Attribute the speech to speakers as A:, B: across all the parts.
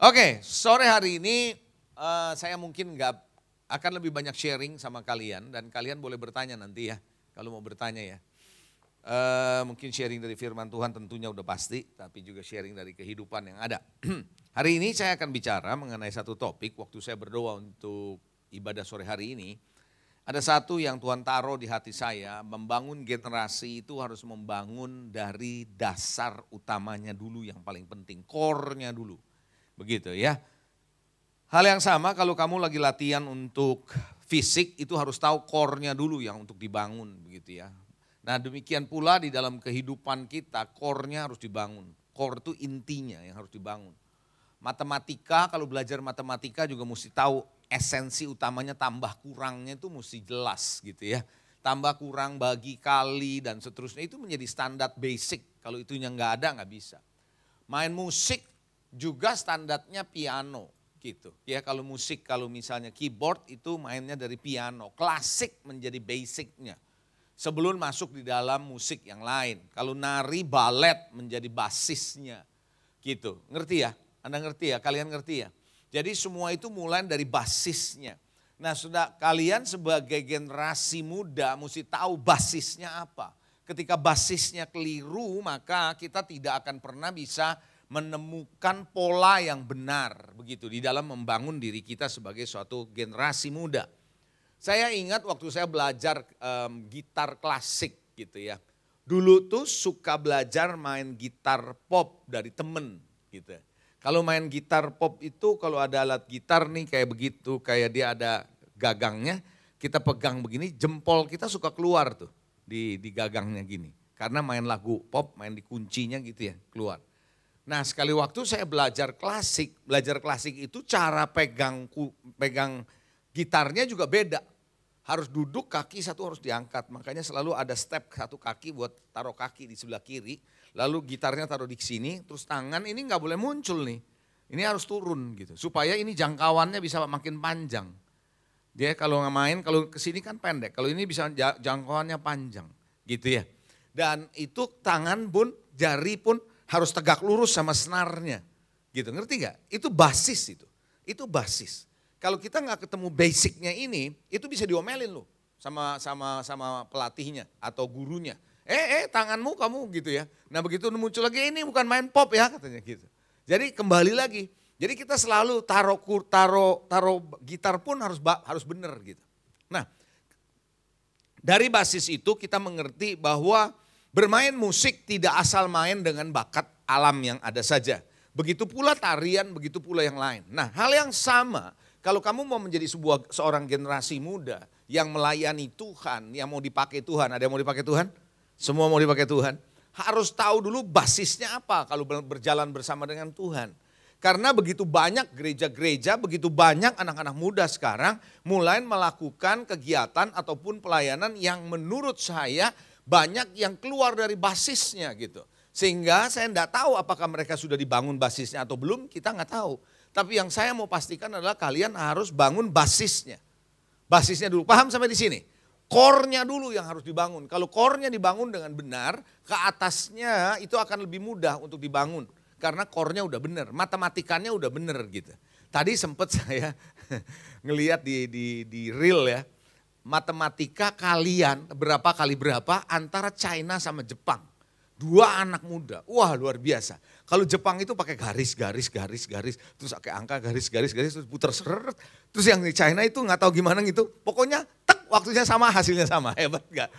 A: Oke, sore hari ini saya mungkin nggak akan lebih banyak sharing sama kalian dan kalian boleh bertanya nanti ya, kalau mau bertanya ya. Mungkin sharing dari firman Tuhan tentunya udah pasti, tapi juga sharing dari kehidupan yang ada. Hari ini saya akan bicara mengenai satu topik, waktu saya berdoa untuk ibadah sore hari ini, ada satu yang Tuhan taruh di hati saya, membangun generasi itu harus membangun dari dasar utamanya dulu yang paling penting, core-nya dulu. Begitu ya. Hal yang sama kalau kamu lagi latihan untuk fisik itu harus tahu core-nya dulu yang untuk dibangun begitu ya. Nah demikian pula di dalam kehidupan kita core-nya harus dibangun. Core itu intinya yang harus dibangun. Matematika, kalau belajar matematika juga mesti tahu esensi utamanya tambah kurangnya itu mesti jelas gitu ya. Tambah kurang bagi kali dan seterusnya itu menjadi standar basic. Kalau itunya nggak ada nggak bisa. Main musik juga standarnya piano gitu. Ya kalau musik, kalau misalnya keyboard itu mainnya dari piano. Klasik menjadi basicnya. Sebelum masuk di dalam musik yang lain. Kalau nari, balet menjadi basisnya gitu. Ngerti ya? Anda ngerti ya? Kalian ngerti ya? Jadi semua itu mulai dari basisnya. Nah sudah kalian sebagai generasi muda mesti tahu basisnya apa. Ketika basisnya keliru maka kita tidak akan pernah bisa menemukan pola yang benar begitu di dalam membangun diri kita sebagai suatu generasi muda. Saya ingat waktu saya belajar gitar klasik gitu ya. Dulu tuh suka belajar main gitar pop dari temen gitu. Kalau main gitar pop itu kalau ada alat gitar nih kayak begitu, kayak dia ada gagangnya, kita pegang begini, jempol kita suka keluar tuh di gagangnya gini. Karena main lagu pop, main di kuncinya gitu ya, keluar. Nah sekali waktu saya belajar klasik itu cara pegang gitarnya juga beda. Harus duduk, kaki satu harus diangkat. Makanya selalu ada step satu kaki buat taruh kaki di sebelah kiri. Lalu gitarnya taruh di sini, terus tangan ini nggak boleh muncul nih. Ini harus turun gitu. Supaya ini jangkauannya bisa makin panjang. Dia kalau nggak main, kalau kesini kan pendek. Kalau ini bisa jangkauannya panjang gitu ya. Dan itu tangan pun, jari pun harus tegak lurus sama senarnya. Gitu, ngerti nggak? Itu basis itu. Itu basis. Kalau kita nggak ketemu basicnya ini, itu bisa diomelin loh sama pelatihnya atau gurunya. Tanganmu kamu gitu ya. Nah begitu muncul lagi ini bukan main pop ya katanya gitu. Jadi kembali lagi. Jadi kita selalu taruh gitar pun harus benar gitu. Nah dari basis itu kita mengerti bahwa bermain musik tidak asal main dengan bakat alam yang ada saja. Begitu pula tarian, begitu pula yang lain. Nah hal yang sama. Kalau kamu mau menjadi seorang generasi muda yang melayani Tuhan, yang mau dipakai Tuhan, ada yang mau dipakai Tuhan? Semua mau dipakai Tuhan. Harus tahu dulu basisnya apa kalau berjalan bersama dengan Tuhan. Karena begitu banyak gereja-gereja, begitu banyak anak-anak muda sekarang mulai melakukan kegiatan ataupun pelayanan yang menurut saya banyak yang keluar dari basisnya gitu. Sehingga saya tidak tahu apakah mereka sudah dibangun basisnya atau belum, kita nggak tahu. Tapi yang saya mau pastikan adalah kalian harus bangun basisnya. Basisnya dulu, paham sampai di sini? Core-nya dulu yang harus dibangun. Kalau core-nya dibangun dengan benar, ke atasnya itu akan lebih mudah untuk dibangun. Karena core-nya udah benar, matematikanya udah benar gitu. Tadi sempat saya ngelihat di reel ya, matematika kalian berapa kali berapa antara China sama Jepang. Dua anak muda, wah luar biasa. Kalau Jepang itu pakai garis, terus pakai angka garis, terus puter seret. Terus yang di China itu nggak tahu gimana gitu, pokoknya tek waktunya sama, hasilnya sama, hebat gak?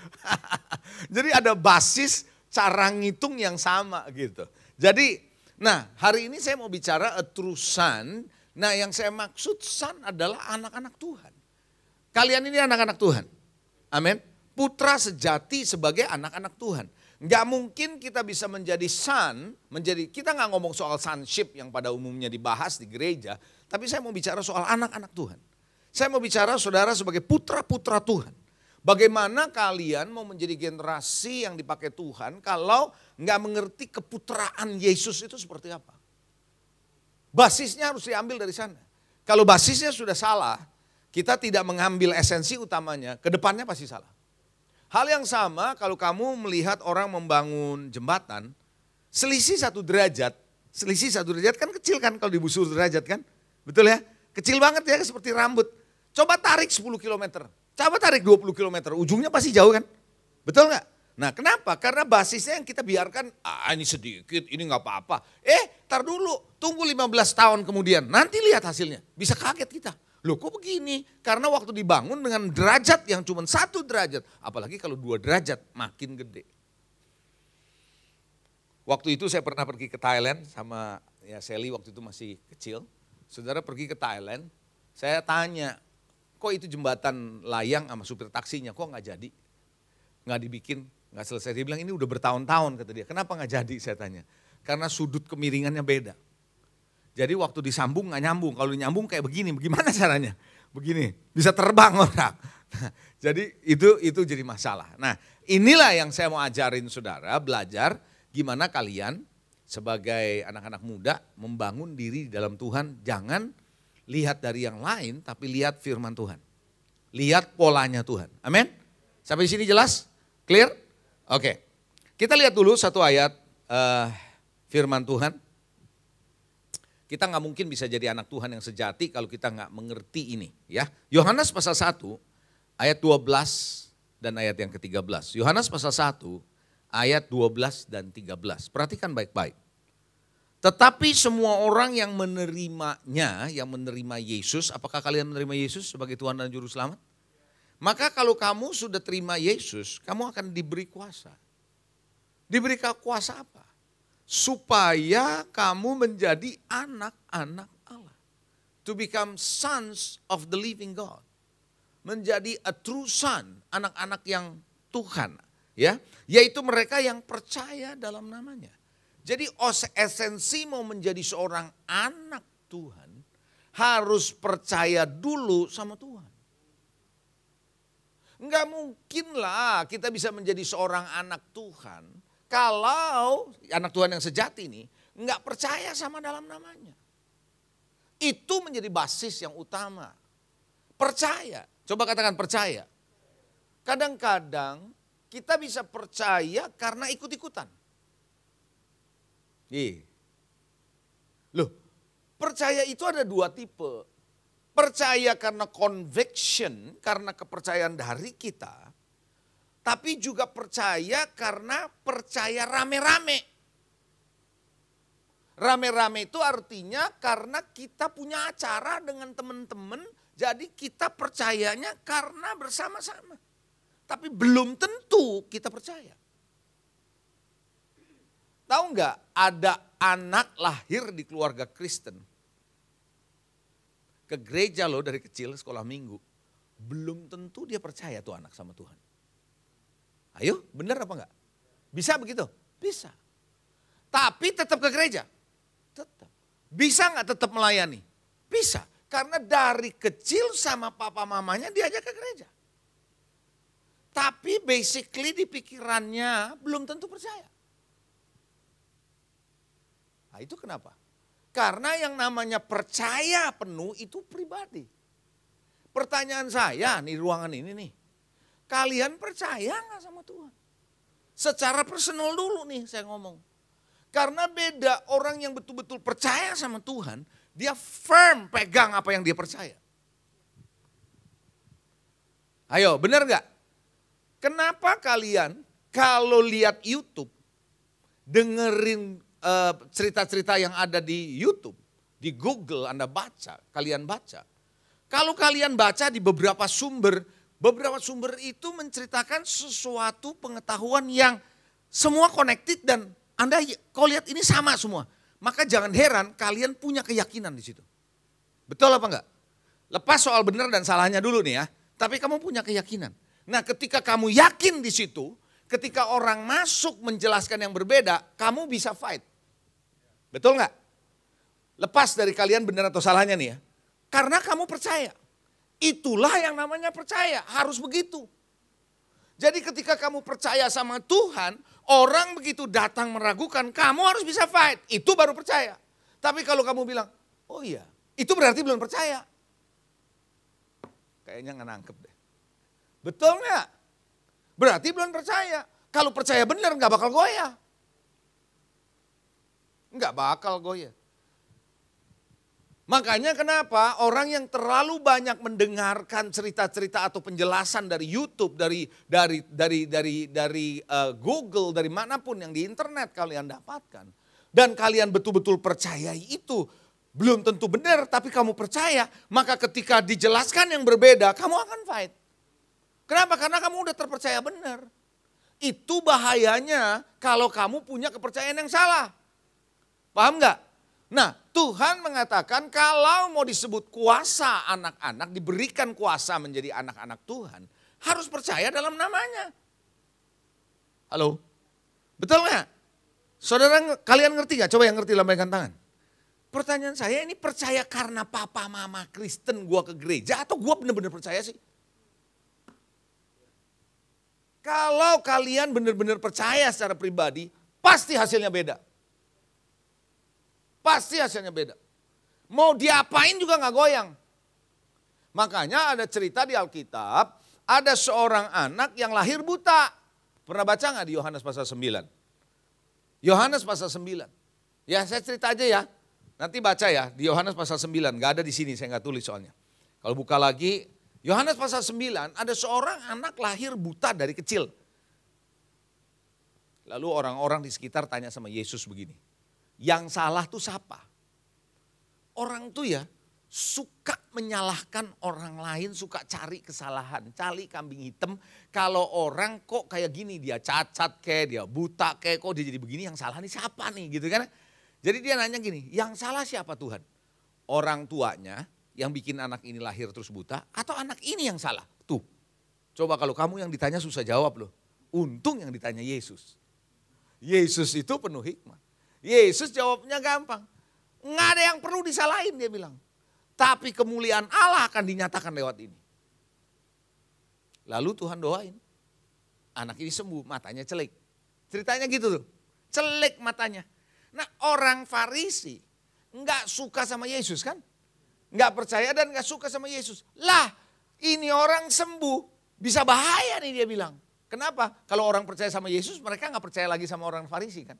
A: Jadi ada basis cara ngitung yang sama gitu. Jadi, nah hari ini saya mau bicara a true son. Nah yang saya maksud son adalah anak-anak Tuhan. Kalian ini anak-anak Tuhan, amin. Putra sejati sebagai anak-anak Tuhan. Gak mungkin kita bisa menjadi son, kita gak ngomong soal sonship yang pada umumnya dibahas di gereja. Tapi saya mau bicara soal anak-anak Tuhan. Saya mau bicara saudara sebagai putra-putra Tuhan. Bagaimana kalian mau menjadi generasi yang dipakai Tuhan kalau gak mengerti keputraan Yesus itu seperti apa. Basisnya harus diambil dari sana. Kalau basisnya sudah salah, kita tidak mengambil esensi utamanya, ke depannya pasti salah. Hal yang sama kalau kamu melihat orang membangun jembatan, selisih 1 derajat Selisih 1 derajat kan kecil kan kalau dibusur derajat kan. Betul ya? Kecil banget ya seperti rambut. Coba tarik 10 kilometer. Coba tarik 20 kilometer. Ujungnya pasti jauh kan? Betul nggak? Nah kenapa? Karena basisnya yang kita biarkan, ini sedikit, ini nggak apa-apa. Tar dulu, tunggu 15 tahun kemudian. Nanti lihat hasilnya. Bisa kaget kita. Loh kok begini? Karena waktu dibangun dengan derajat yang cuma 1 derajat. Apalagi kalau 2 derajat makin gede. Waktu itu saya pernah pergi ke Thailand sama ya Sally waktu itu masih kecil. Saudara pergi ke Thailand, saya tanya, kok itu jembatan layang sama supir taksinya, kok nggak jadi? Nggak dibikin, nggak selesai. Dia bilang ini udah bertahun-tahun kata dia. Kenapa nggak jadi saya tanya? Karena sudut kemiringannya beda. Jadi waktu disambung nggak nyambung. Kalau nyambung kayak begini, bagaimana caranya? Begini, bisa terbang orang. Nah, jadi itu jadi masalah. Nah inilah yang saya mau ajarin saudara, belajar gimana kalian sebagai anak-anak muda membangun diri di dalam Tuhan. Jangan lihat dari yang lain tapi lihat firman Tuhan. Lihat polanya Tuhan. Amin. Sampai di sini jelas? Clear? Oke. Kita lihat dulu satu ayat firman Tuhan. Kita nggak mungkin bisa jadi anak Tuhan yang sejati kalau kita nggak mengerti ini. Ya, Yohanes pasal 1 ayat 12 dan ayat yang ke-13. Yohanes pasal 1 ayat 12 dan 13. Perhatikan baik-baik. Tetapi semua orang yang menerimanya, yang menerima Yesus, apakah kalian menerima Yesus sebagai Tuhan dan Juru Selamat? Maka kalau kamu sudah terima Yesus, kamu akan diberi kuasa. Diberi kuasa apa? Supaya kamu menjadi anak-anak Allah. To become sons of the living God. Menjadi a true son, anak-anak yang Tuhan. Ya, yaitu mereka yang percaya dalam namanya. Jadi esensi mau menjadi seorang anak Tuhan harus percaya dulu sama Tuhan. Enggak mungkin lah kita bisa menjadi seorang anak Tuhan kalau anak Tuhan yang sejati ini enggak percaya sama dalam namanya. Itu menjadi basis yang utama. Percaya, coba katakan percaya. Kadang-kadang kita bisa percaya karena ikut-ikutan. Loh, percaya itu ada 2 tipe. Percaya karena conviction, karena kepercayaan dari kita. Tapi juga percaya karena percaya rame-rame. Rame-rame itu artinya karena kita punya acara dengan teman-teman. Jadi kita percayanya karena bersama-sama. Tapi belum tentu kita percaya. Tahu nggak ada anak lahir di keluarga Kristen. Ke gereja loh dari kecil sekolah minggu. Belum tentu dia percaya tuh anak sama Tuhan. Ayo benar apa enggak? Bisa begitu? Bisa. Tapi tetap ke gereja? Tetap. Bisa nggak tetap melayani? Bisa. Karena dari kecil sama papa mamanya diajak ke gereja. Tapi basically di pikirannya belum tentu percaya. Nah itu kenapa? Karena yang namanya percaya penuh itu pribadi. Pertanyaan saya nih ruangan ini nih. Kalian percaya gak sama Tuhan? Secara personal dulu nih saya ngomong. Karena beda orang yang betul-betul percaya sama Tuhan. Dia firm pegang apa yang dia percaya. Ayo benar gak? Kenapa kalian kalau lihat YouTube, dengerin cerita-cerita yang ada di YouTube, di Google Anda baca, kalian baca. Kalau kalian baca di beberapa sumber itu menceritakan sesuatu pengetahuan yang semua connected dan Anda kau lihat ini sama semua. Maka jangan heran kalian punya keyakinan di situ. Betul apa enggak? Lepas soal benar dan salahnya dulu nih ya, tapi kamu punya keyakinan. Nah ketika kamu yakin di situ, ketika orang masuk menjelaskan yang berbeda, kamu bisa fight. Betul nggak? Lepas dari kalian benar atau salahnya nih ya. Karena kamu percaya. Itulah yang namanya percaya, harus begitu. Jadi ketika kamu percaya sama Tuhan, orang begitu datang meragukan, kamu harus bisa fight. Itu baru percaya. Tapi kalau kamu bilang, oh iya, itu berarti belum percaya. Kayaknya nggak nangkep deh. Betul nggak? Berarti belum percaya. Kalau percaya benar nggak bakal goyah. Enggak bakal goyah. Makanya kenapa orang yang terlalu banyak mendengarkan cerita-cerita atau penjelasan dari YouTube, dari Google, dari manapun yang di internet kalian dapatkan. Dan kalian betul-betul percayai itu. Belum tentu benar tapi kamu percaya. Maka ketika dijelaskan yang berbeda kamu akan fight. Kenapa? Karena kamu udah terpercaya benar. Itu bahayanya kalau kamu punya kepercayaan yang salah. Paham nggak? Nah, Tuhan mengatakan kalau mau disebut kuasa anak-anak, diberikan kuasa menjadi anak-anak Tuhan, harus percaya dalam namanya. Halo? Betul nggak? Saudara, kalian ngerti nggak? Coba yang ngerti lambaikan tangan. Pertanyaan saya, ini percaya karena papa mama Kristen gua ke gereja atau gua benar-benar percaya sih? Kalau kalian benar-benar percaya secara pribadi, pasti hasilnya beda. Pasti hasilnya beda. Mau diapain juga gak goyang. Makanya ada cerita di Alkitab, ada seorang anak yang lahir buta. Pernah baca gak di Yohanes pasal 9? Yohanes pasal 9. Ya saya cerita aja ya. Nanti baca ya di Yohanes pasal 9. Gak ada di sini, saya gak tulis soalnya. Kalau buka lagi, Yohanes pasal 9 ada seorang anak lahir buta dari kecil. Lalu orang-orang di sekitar tanya sama Yesus begini. Yang salah tuh siapa? Orang tuh ya suka menyalahkan orang lain, suka cari kesalahan, cari kambing hitam. Kalau orang kok kayak gini, dia cacat kayak, dia buta kayak, kok dia jadi begini, yang salah nih siapa nih gitu kan. Jadi dia nanya gini, yang salah siapa Tuhan? Orang tuanya yang bikin anak ini lahir terus buta atau anak ini yang salah? Tuh, coba kalau kamu yang ditanya susah jawab loh. Untung yang ditanya Yesus. Yesus itu penuh hikmah. Yesus jawabnya gampang. Nggak ada yang perlu disalahin dia bilang. Tapi kemuliaan Allah akan dinyatakan lewat ini. Lalu Tuhan doain. Anak ini sembuh, matanya celik. Ceritanya gitu tuh. Celik matanya. Nah orang Farisi nggak suka sama Yesus kan. Nggak percaya dan nggak suka sama Yesus. Lah ini orang sembuh bisa bahaya nih dia bilang. Kenapa? Kalau orang percaya sama Yesus mereka nggak percaya lagi sama orang Farisi kan.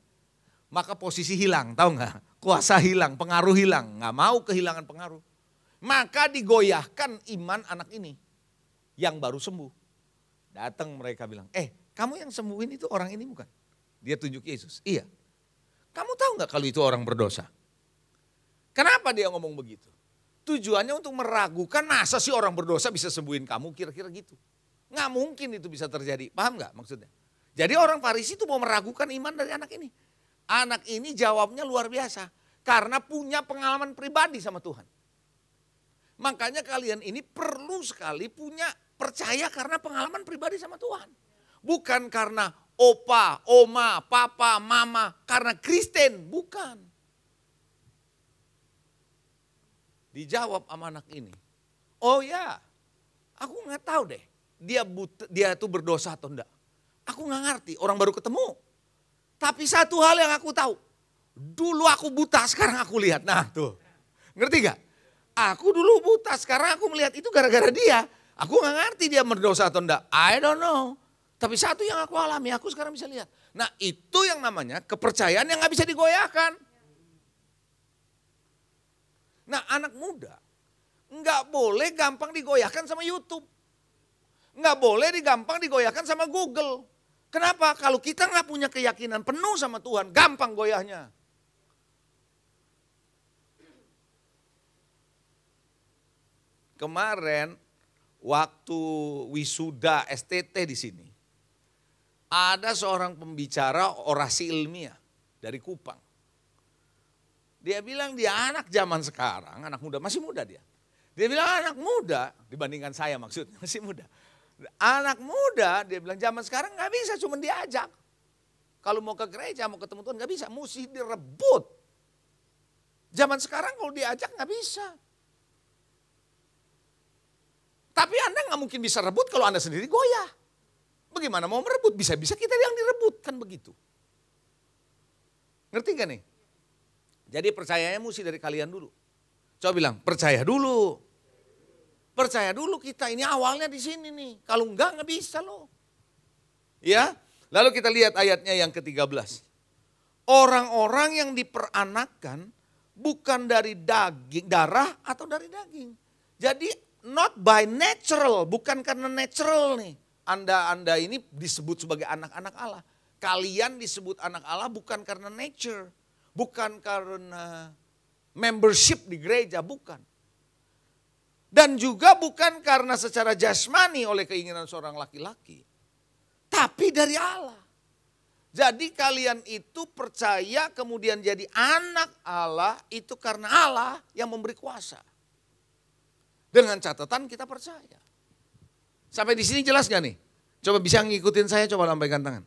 A: Maka posisi hilang, tahu nggak? Kuasa hilang, pengaruh hilang, nggak mau kehilangan pengaruh. Maka digoyahkan iman anak ini yang baru sembuh. Datang mereka bilang, kamu yang sembuhin itu orang ini bukan? Dia tunjuk Yesus, iya. Kamu tahu nggak kalau itu orang berdosa? Kenapa dia ngomong begitu? Tujuannya untuk meragukan masa sih orang berdosa bisa sembuhin kamu, kira-kira gitu. Nggak mungkin itu bisa terjadi, paham nggak maksudnya? Jadi orang Farisi itu mau meragukan iman dari anak ini. Anak ini jawabnya luar biasa. Karena punya pengalaman pribadi sama Tuhan. Makanya kalian ini perlu sekali punya percaya karena pengalaman pribadi sama Tuhan. Bukan karena opa, oma, papa, mama. Karena Kristen, bukan. Dijawab sama anak ini. Oh ya, aku gak tahu deh. Dia tuh berdosa atau enggak. Aku gak ngerti, orang baru ketemu. Tapi satu hal yang aku tahu, dulu aku buta sekarang aku lihat. Nah tuh, ngerti gak? Aku dulu buta sekarang aku melihat itu gara-gara dia. Aku gak ngerti dia berdosa atau enggak, I don't know. Tapi satu yang aku alami, aku sekarang bisa lihat. Nah itu yang namanya kepercayaan yang gak bisa digoyahkan. Nah anak muda gak boleh gampang digoyahkan sama YouTube. Gak boleh gampang digoyahkan sama Google. Kenapa? Kalau kita nggak punya keyakinan penuh sama Tuhan, gampang goyahnya. Kemarin waktu wisuda STT di sini, ada seorang pembicara orasi ilmiah dari Kupang. Dia bilang dia anak zaman sekarang, anak muda, masih muda dia. Dia bilang anak muda, dibandingkan saya maksudnya, masih muda. Anak muda, dia bilang zaman sekarang gak bisa cuma diajak. Kalau mau ke gereja, mau ketemu Tuhan gak bisa, mesti direbut. Zaman sekarang kalau diajak gak bisa. Tapi Anda gak mungkin bisa rebut kalau Anda sendiri goyah. Bagaimana mau merebut? Bisa-bisa kita yang direbut, kan begitu. Ngerti gak nih? Jadi percayanya mesti dari kalian dulu. Coba bilang, percaya dulu. Percaya dulu kita, ini awalnya di sini nih. Kalau enggak bisa loh. Ya, lalu kita lihat ayatnya yang ke-13. Orang-orang yang diperanakkan bukan dari daging, darah atau dari daging. Jadi not by natural, bukan karena natural nih. Anda ini disebut sebagai anak-anak Allah. Kalian disebut anak Allah bukan karena nature, bukan karena membership di gereja, bukan. Dan juga bukan karena secara jasmani oleh keinginan seorang laki-laki. Tapi dari Allah. Jadi kalian itu percaya kemudian jadi anak Allah itu karena Allah yang memberi kuasa. Dengan catatan kita percaya. Sampai di sini jelas gak nih? Coba bisa ngikutin saya, coba lambaikan tangan.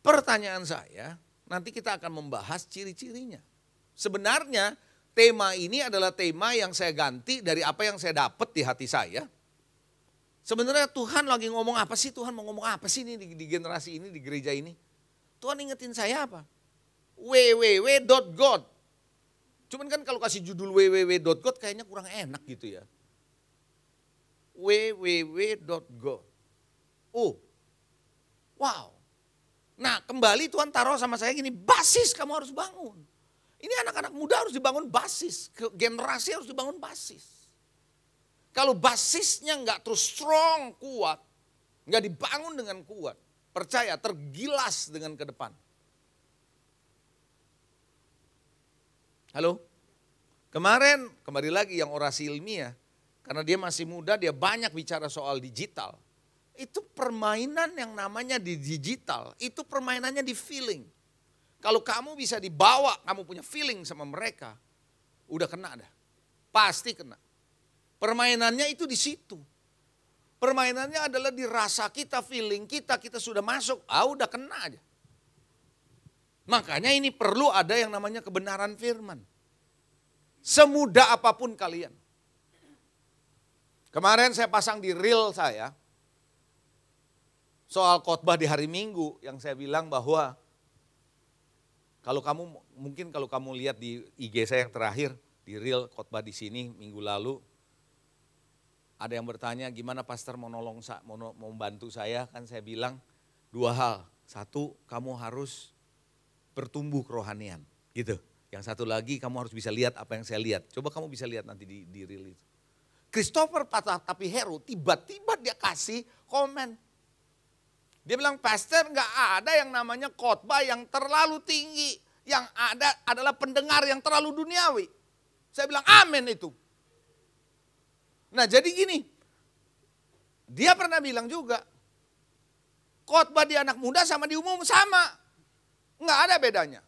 A: Pertanyaan saya, nanti kita akan membahas ciri-cirinya. Sebenarnya tema ini adalah tema yang saya ganti dari apa yang saya dapat di hati saya. Sebenarnya Tuhan lagi ngomong apa sih? Tuhan mau ngomong apa sih ini di generasi ini, di gereja ini? Tuhan ingetin saya apa? www.god. Cuman kan kalau kasih judul www.god kayaknya kurang enak gitu ya. www.god. Oh, wow. Nah kembali Tuhan taruh sama saya gini, basis kamu harus bangun. Ini anak-anak muda harus dibangun basis, generasi harus dibangun basis. Kalau basisnya nggak terus strong, kuat, nggak dibangun dengan kuat, percaya tergilas dengan ke depan. Halo? Kemarin kembali lagi yang orasi ilmiah, karena dia masih muda dia banyak bicara soal digital. Itu permainan yang namanya di digital, itu permainannya di feeling. Kalau kamu bisa dibawa, kamu punya feeling sama mereka, udah kena dah, pasti kena. Permainannya itu di situ. Permainannya adalah di rasa kita, feeling kita, kita sudah masuk, udah kena aja. Makanya ini perlu ada yang namanya kebenaran firman. Semudah apapun kalian. Kemarin saya pasang di reel saya, soal khotbah di hari Minggu yang saya bilang bahwa kalau kamu lihat di IG saya yang terakhir, di reel khotbah di sini minggu lalu, ada yang bertanya gimana pastor mau membantu saya, kan saya bilang dua hal. Satu, kamu harus bertumbuh kerohanian gitu. Yang satu lagi kamu harus bisa lihat apa yang saya lihat. Coba kamu bisa lihat nanti di reel itu. Christopher Patapihero tiba-tiba dia kasih komen. Dia bilang, pastor gak ada yang namanya khotbah yang terlalu tinggi. Yang ada adalah pendengar yang terlalu duniawi. Saya bilang amin itu. Nah jadi gini, dia pernah bilang juga, khotbah di anak muda sama di umum sama. Nggak ada bedanya.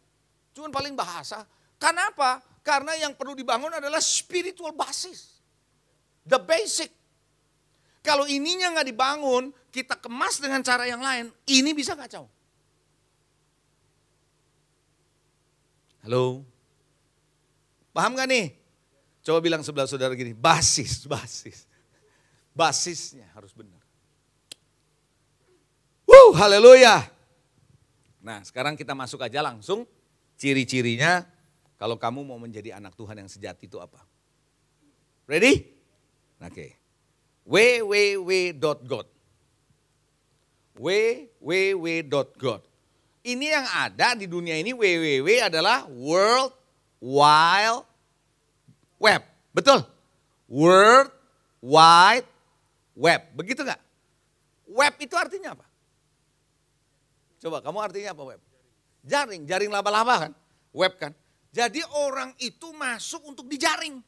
A: Cuman paling bahasa. Kenapa? Karena yang perlu dibangun adalah spiritual basis. The basic. Kalau ininya nggak dibangun, kita kemas dengan cara yang lain, ini bisa kacau. Halo? Paham gak nih? Coba bilang sebelah saudara gini, basis. Basisnya harus benar. Haleluya. Nah sekarang kita masuk aja langsung, ciri-cirinya kalau kamu mau menjadi anak Tuhan yang sejati itu apa? Ready? Oke. www.god. www.god. Ini yang ada di dunia ini, www adalah World Wide Web. Betul? World Wide Web. Begitu gak? Web itu artinya apa? Coba kamu artinya apa web? Jaring laba-laba kan? Web kan? Jadi orang itu masuk untuk dijaring.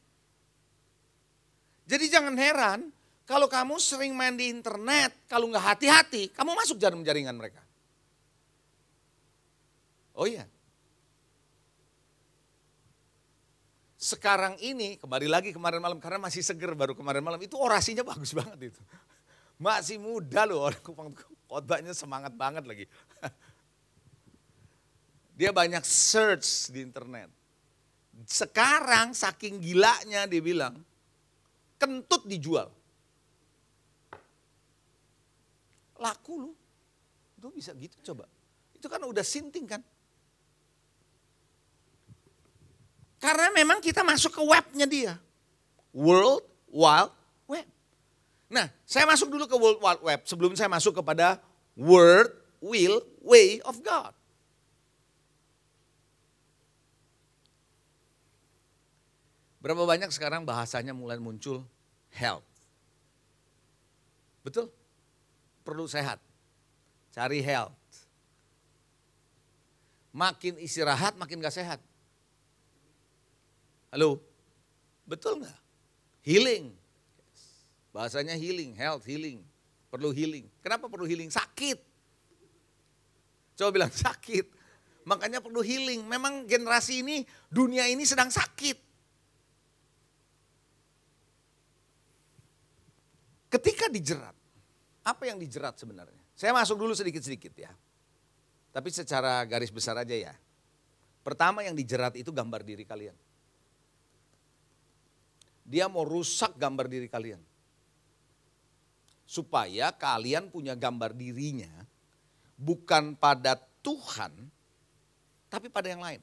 A: Jadi jangan heran kalau kamu sering main di internet, kalau nggak hati-hati, kamu masuk jaringan mereka. Oh iya. Sekarang ini, kembali lagi kemarin malam, karena masih seger baru kemarin malam, itu orasinya bagus banget itu. Masih muda loh, orang khotbahnya semangat banget lagi. Dia banyak search di internet. Sekarang saking gilanya dia bilang, kentut dijual. Laku loh. Itu bisa gitu coba. Itu kan udah sinting kan. Karena memang kita masuk ke webnya dia. World Wide Web. Nah saya masuk dulu ke World Wide Web sebelum saya masuk kepada Word way of God. Berapa banyak sekarang bahasanya mulai muncul health. Betul? Perlu sehat. Cari health. Makin istirahat makin gak sehat. Halo? Betul gak? Healing. Bahasanya healing, health, healing. Perlu healing. Kenapa perlu healing? Sakit. Coba bilang sakit. Makanya perlu healing. Memang generasi ini, dunia ini sedang sakit. Ketika dijerat, apa yang dijerat sebenarnya? Saya masuk dulu sedikit-sedikit ya. Tapi secara garis besar aja ya. Pertama yang dijerat itu gambar diri kalian. Dia mau rusak gambar diri kalian. Supaya kalian punya gambar dirinya bukan pada Tuhan, tapi pada yang lain.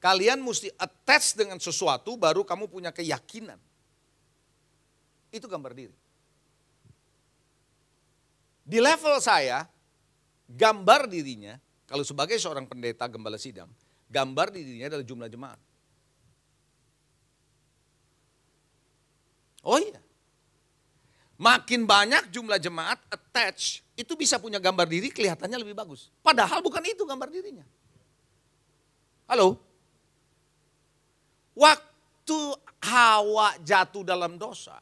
A: Kalian mesti attach dengan sesuatu baru kamu punya keyakinan. Itu gambar diri. Di level saya, gambar dirinya, kalau sebagai seorang pendeta gembala sidang, gambar dirinya adalah jumlah jemaat. Oh iya. Makin banyak jumlah jemaat attach, itu bisa punya gambar diri kelihatannya lebih bagus. Padahal bukan itu gambar dirinya. Halo? Waktu Hawa jatuh dalam dosa,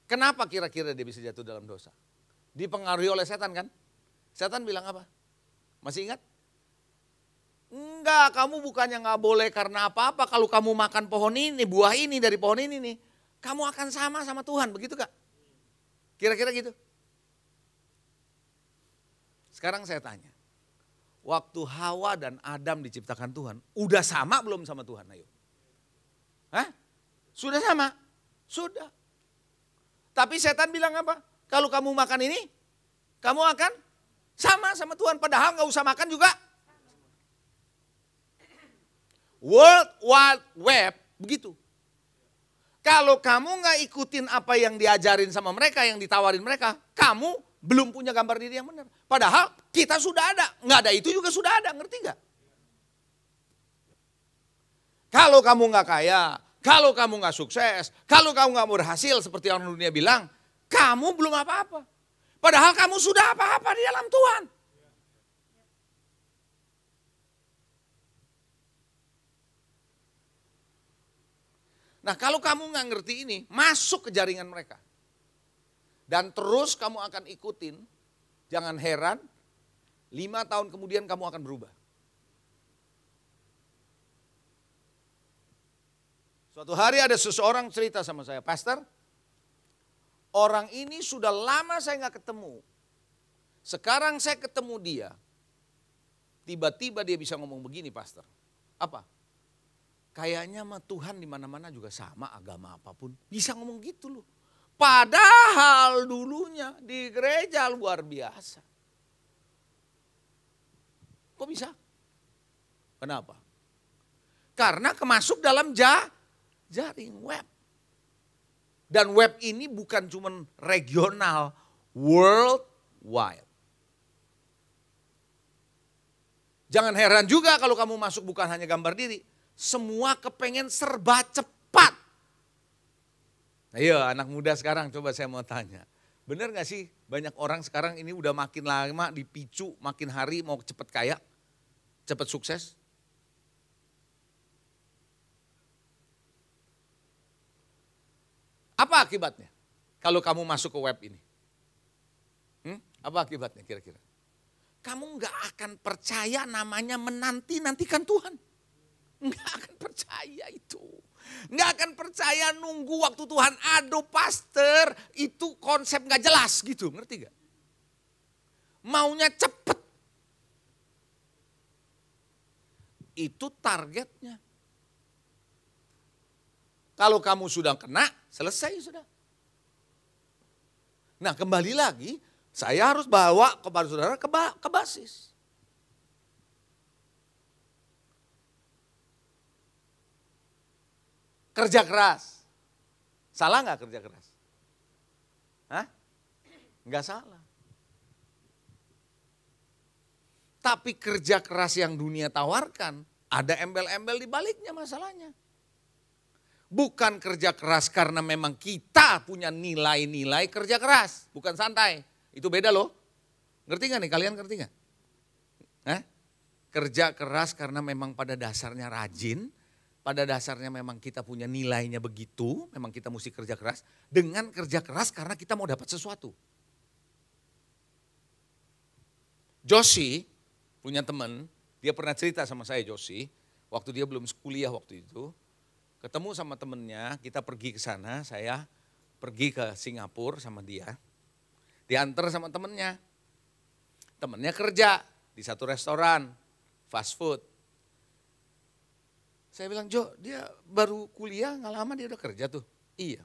A: kenapa kira-kira dia bisa jatuh dalam dosa? Dipengaruhi oleh setan kan? Setan bilang apa? Masih ingat? Enggak, kamu bukannya nggak boleh karena apa-apa. Kalau kamu makan pohon ini, buah ini dari pohon ini nih, kamu akan sama Tuhan, begitu Kak? Kira-kira gitu. Sekarang saya tanya, waktu Hawa dan Adam diciptakan Tuhan, udah sama belum sama Tuhan? Ayo. Hah? Sudah sama? Sudah. Tapi setan bilang apa? Kalau kamu makan ini, kamu akan sama Tuhan. Padahal nggak usah makan juga. World Wide Web begitu. Kalau kamu nggak ikutin apa yang diajarin sama mereka, yang ditawarin mereka, kamu belum punya gambar diri yang benar. Padahal kita sudah ada, nggak ada itu juga sudah ada, ngerti nggak? Kalau kamu nggak kaya, kalau kamu nggak sukses, kalau kamu nggak berhasil seperti orang dunia bilang, kamu belum apa-apa. Padahal kamu sudah apa-apa di dalam Tuhan. Nah kalau kamu nggak ngerti ini, masuk ke jaringan mereka. Dan terus kamu akan ikutin, jangan heran, 5 tahun kemudian kamu akan berubah. Suatu hari ada seseorang cerita sama saya, Pastor, orang ini sudah lama saya nggak ketemu. Sekarang saya ketemu dia, tiba-tiba dia bisa ngomong begini, Pastor. Apa? Kayaknya mah Tuhan di mana-mana juga sama, agama apapun bisa ngomong gitu loh. Padahal dulunya di gereja luar biasa. Kok bisa? Kenapa? Karena kemasuk dalam jaring web. Dan web ini bukan cuma regional, worldwide. Jangan heran juga kalau kamu masuk bukan hanya gambar diri. Semua kepengen serba cepat. Ayo anak muda sekarang coba saya mau tanya. Benar gak sih banyak orang sekarang ini udah makin lama dipicu, makin hari mau cepet kaya, cepet sukses? Apa akibatnya kalau kamu masuk ke web ini? Apa akibatnya kira-kira? Kamu gak akan percaya namanya menanti-nantikan Tuhan. Nggak akan percaya itu. Nggak akan percaya nunggu waktu Tuhan. Aduh pastor, itu konsep nggak jelas gitu. Ngerti gak? Maunya cepet. Itu targetnya. Kalau kamu sudah kena, selesai sudah. Nah kembali lagi, saya harus bawa kepada saudara ke basis. Kerja keras. Salah nggak kerja keras? Hah? Enggak salah. Tapi kerja keras yang dunia tawarkan, ada embel-embel di baliknya masalahnya. Bukan kerja keras karena memang kita punya nilai-nilai kerja keras. Bukan santai. Itu beda loh. Ngerti gak nih, kalian ngerti gak? Kerja keras karena memang pada dasarnya rajin. Pada dasarnya memang kita punya nilainya begitu. Memang kita mesti kerja keras. Dengan kerja keras karena kita mau dapat sesuatu. Joshi punya teman. Dia pernah cerita sama saya Joshi. Waktu dia belum kuliah waktu itu. Ketemu sama temennya, kita pergi ke sana, saya pergi ke Singapura sama dia. Diantar sama temennya. Temennya kerja di satu restoran, fast food. Saya bilang, Jo, dia baru kuliah, gak lama dia udah kerja tuh. Iya.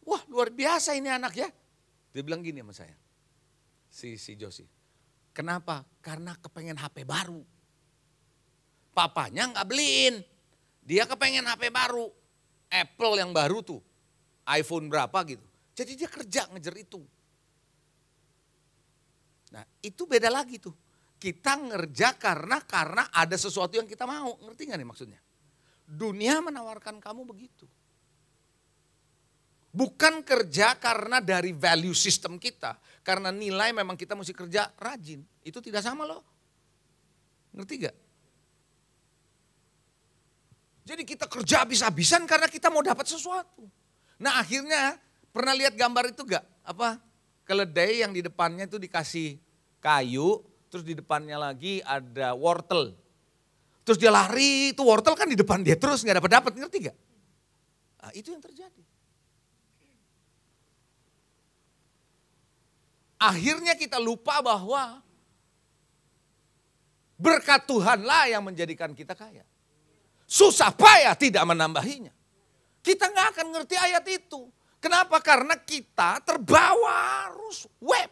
A: Wah, luar biasa ini anak ya. Dia bilang gini sama saya, si Joshi. Kenapa? Karena kepengen HP baru. Papanya nggak beliin, dia kepengen HP baru, Apple yang baru tuh, iPhone berapa gitu. Jadi dia kerja ngejar itu. Nah itu beda lagi tuh, kita ngerja karena ada sesuatu yang kita mau, ngerti nggak nih maksudnya? Dunia menawarkan kamu begitu. Bukan kerja karena dari value system kita, karena nilai memang kita mesti kerja rajin, itu tidak sama loh, ngerti gak? Jadi kita kerja habis-habisan karena kita mau dapat sesuatu. Nah akhirnya pernah lihat gambar itu gak? Apa? Keledai yang di depannya itu dikasih kayu, terus di depannya lagi ada wortel. Terus dia lari, itu wortel kan di depan dia terus gak dapat, ngerti gak? Nah, itu yang terjadi. Akhirnya kita lupa bahwa berkat Tuhanlah yang menjadikan kita kaya. Susah payah tidak menambahinya. Kita nggak akan ngerti ayat itu. Kenapa? Karena kita terbawa arus web.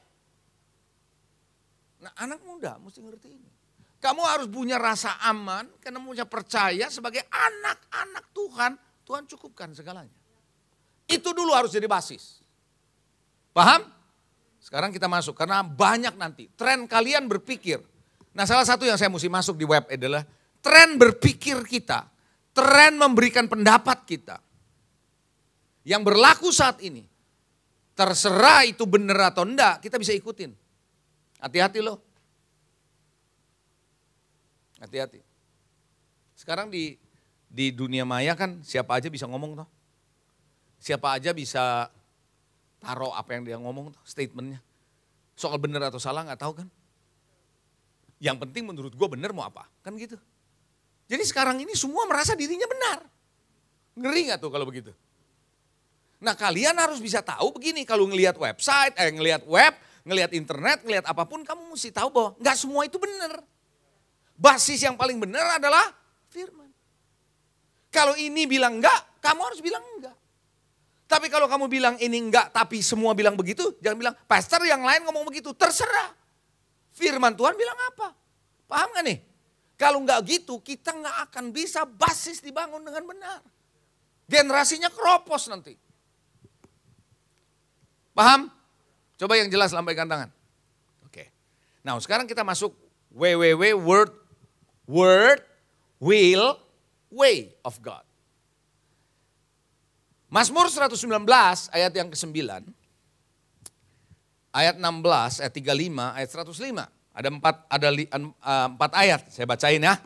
A: Nah anak muda mesti ngerti ini. Kamu harus punya rasa aman, karena punya percaya sebagai anak-anak Tuhan. Tuhan cukupkan segalanya. Itu dulu harus jadi basis. Paham? Sekarang kita masuk, karena banyak nanti. Tren kalian berpikir. Nah salah satu yang saya mesti masuk di web adalah tren berpikir kita, tren memberikan pendapat kita. Yang berlaku saat ini, terserah itu benar atau enggak, kita bisa ikutin. Hati-hati loh. Hati-hati. Sekarang di dunia maya kan siapa aja bisa ngomong toh. Siapa aja bisa taruh apa yang dia ngomong toh, statementnya. Soal benar atau salah nggak tahu kan. Yang penting menurut gue benar mau apa, kan gitu. Jadi sekarang ini semua merasa dirinya benar. Ngeri gak tuh kalau begitu? Nah kalian harus bisa tahu begini, kalau ngelihat website, ngelihat web, ngelihat internet, ngelihat apapun, kamu mesti tahu bahwa gak semua itu benar. Basis yang paling benar adalah firman. Kalau ini bilang enggak, kamu harus bilang enggak. Tapi kalau kamu bilang ini enggak, tapi semua bilang begitu, jangan bilang, pastor yang lain ngomong begitu, terserah. Firman Tuhan bilang apa? Paham gak nih? Kalau enggak gitu, kita enggak akan bisa basis dibangun dengan benar. Generasinya keropos nanti. Paham? Coba yang jelas lambaikan tangan. Oke. Nah sekarang kita masuk word, will, way of God. Mazmur 119 ayat yang ke-9. Ayat 16, ayat 35, ayat 105. Ada empat ayat, saya bacain ya.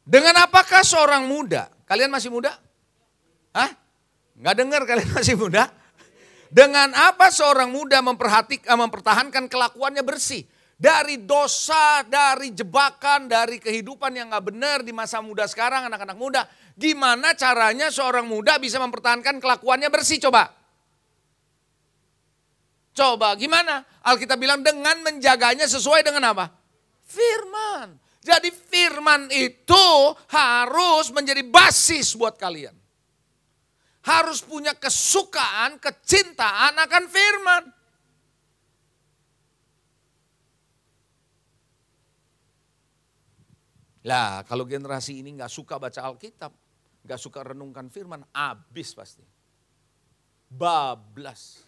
A: Dengan apakah seorang muda, kalian masih muda? Hah? Nggak dengar kalian masih muda? Dengan apa seorang muda mempertahankan kelakuannya bersih? Dari dosa, dari jebakan, dari kehidupan yang gak benar di masa muda sekarang, anak-anak muda. Gimana caranya seorang muda bisa mempertahankan kelakuannya bersih, coba? Coba gimana? Alkitab bilang dengan menjaganya sesuai dengan apa? Firman. Jadi firman itu harus menjadi basis buat kalian. Harus punya kesukaan, kecintaan akan firman. Lah kalau generasi ini gak suka baca Alkitab, gak suka renungkan firman, habis pasti. bablas.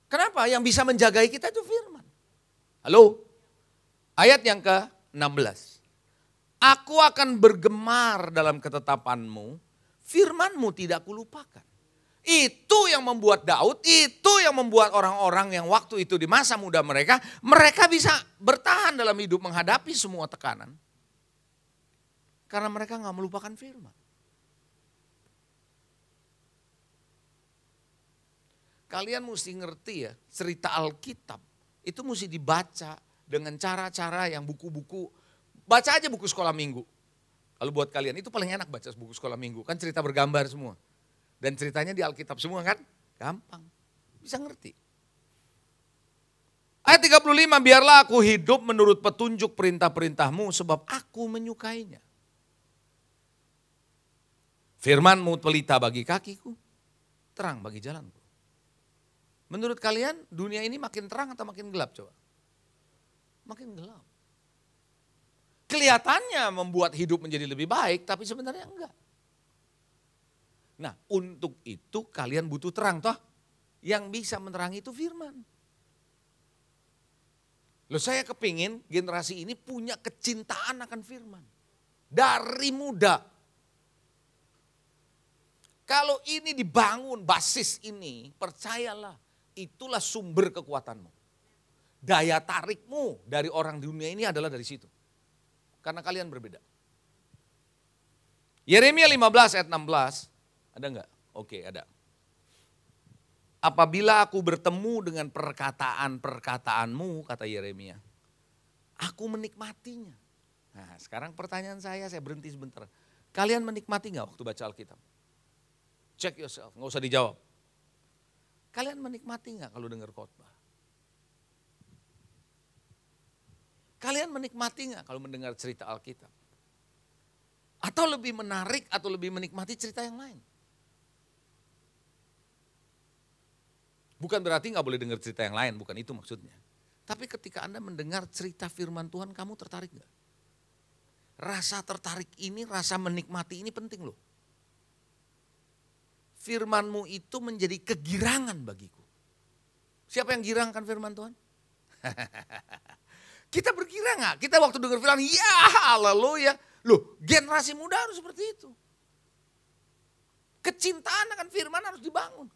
A: Kenapa? Yang bisa menjagai kita itu firman. Halo? Ayat yang ke-16. Aku akan bergemar dalam ketetapanmu, firmanmu tidak kulupakan. Itu yang membuat Daud, itu yang membuat orang-orang yang waktu itu di masa muda mereka bisa bertahan dalam hidup menghadapi semua tekanan. Karena mereka gak melupakan firman. Kalian mesti ngerti ya, cerita Alkitab itu mesti dibaca dengan cara-cara yang buku-buku. Baca aja buku sekolah minggu. Kalau buat kalian itu paling enak baca buku sekolah minggu. Kan cerita bergambar semua. Dan ceritanya di Alkitab semua kan? Gampang. Bisa ngerti. Ayat 35, biarlah aku hidup menurut petunjuk perintah-perintahmu sebab aku menyukainya. Firmanmu pelita bagi kakiku, terang bagi jalanku. Menurut kalian dunia ini makin terang atau makin gelap coba? Makin gelap. Kelihatannya membuat hidup menjadi lebih baik, tapi sebenarnya enggak. Nah, untuk itu kalian butuh terang toh. Yang bisa menerangi itu firman. Loh, saya kepingin generasi ini punya kecintaan akan firman. Dari muda. Kalau ini dibangun basis ini, percayalah. Itulah sumber kekuatanmu. Daya tarikmu dari orang dunia ini adalah dari situ. Karena kalian berbeda. Yeremia 15 ayat 16. Ada enggak? Oke, ada. Apabila aku bertemu dengan perkataan-perkataanmu, kata Yeremia, aku menikmatinya. Nah, sekarang pertanyaan saya berhenti sebentar. Kalian menikmati enggak waktu baca Alkitab? Check yourself, enggak usah dijawab. Kalian menikmati enggak kalau dengar khotbah? Kalian menikmati enggak kalau mendengar cerita Alkitab? Atau lebih menarik atau lebih menikmati cerita yang lain? Bukan berarti enggak boleh dengar cerita yang lain, bukan itu maksudnya. Tapi ketika Anda mendengar cerita firman Tuhan, kamu tertarik enggak? Rasa tertarik ini, rasa menikmati ini penting loh. Firmanmu itu menjadi kegirangan bagiku. Siapa yang girangkan firman Tuhan? Kita berkira gak? Kita waktu dengar firman, ya haleluya. Loh, generasi muda harus seperti itu. Kecintaan akan firman harus dibangun.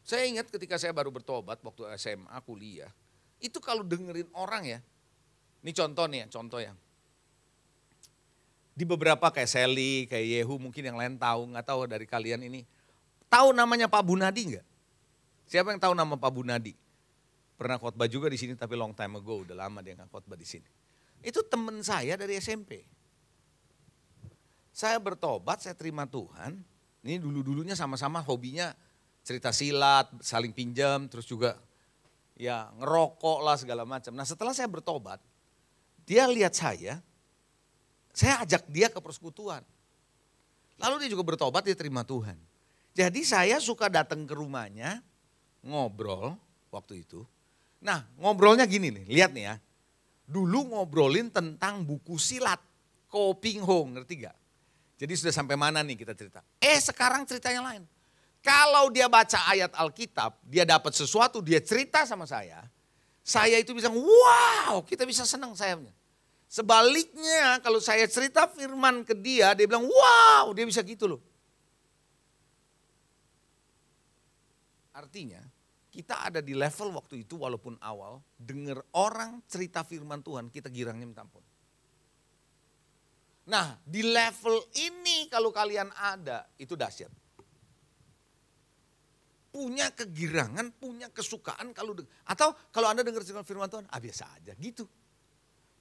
A: Saya ingat ketika saya baru bertobat waktu SMA, kuliah. Itu kalau dengerin orang ya. Ini contoh nih ya, contoh yang. Di beberapa kayak Sally, kayak Yehu, mungkin yang lain tahu, nggak tahu dari kalian ini. Tahu namanya Pak Bunadi nggak? Siapa yang tahu nama Pak Bunadi? Pernah khotbah juga di sini tapi long time ago, udah lama dia nggak khotbah di sini. Itu teman saya dari SMP. Saya bertobat, saya terima Tuhan. Ini dulu-dulunya sama-sama hobinya cerita silat, saling pinjam, terus juga ya ngerokok lah segala macam. Nah setelah saya bertobat, dia lihat saya ajak dia ke persekutuan. Lalu dia juga bertobat, dia terima Tuhan. Jadi saya suka datang ke rumahnya, ngobrol waktu itu. Nah ngobrolnya gini nih, lihat nih ya. Dulu ngobrolin tentang buku silat, Ko Ping Ho, ngerti gak? Jadi sudah sampai mana nih kita cerita. Sekarang ceritanya lain. Kalau dia baca ayat Alkitab, dia dapat sesuatu, dia cerita sama saya itu bisa wow, kita bisa senang sayapnya. Sebaliknya kalau saya cerita firman ke dia bilang wow, dia bisa gitu loh. Artinya kita ada di level waktu itu walaupun awal, dengar orang cerita firman Tuhan, kita girangnya minta ampun. Nah di level ini kalau kalian ada, itu dahsyat. Punya kegirangan, punya kesukaan atau kalau Anda dengar firman Tuhan, biasa aja gitu.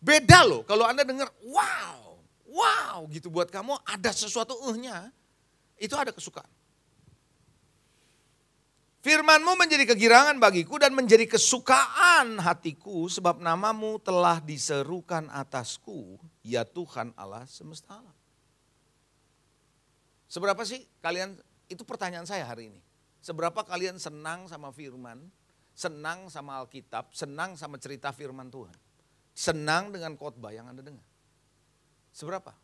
A: Beda loh kalau Anda dengar wow gitu buat kamu ada sesuatu itu ada kesukaan. Firmanmu menjadi kegirangan bagiku dan menjadi kesukaan hatiku sebab namamu telah diserukan atasku, ya Tuhan Allah semesta alam. Seberapa sih kalian, itu pertanyaan saya hari ini. Seberapa kalian senang sama firman, senang sama Alkitab, senang sama cerita firman Tuhan. Senang dengan khotbah yang Anda dengar. Seberapa?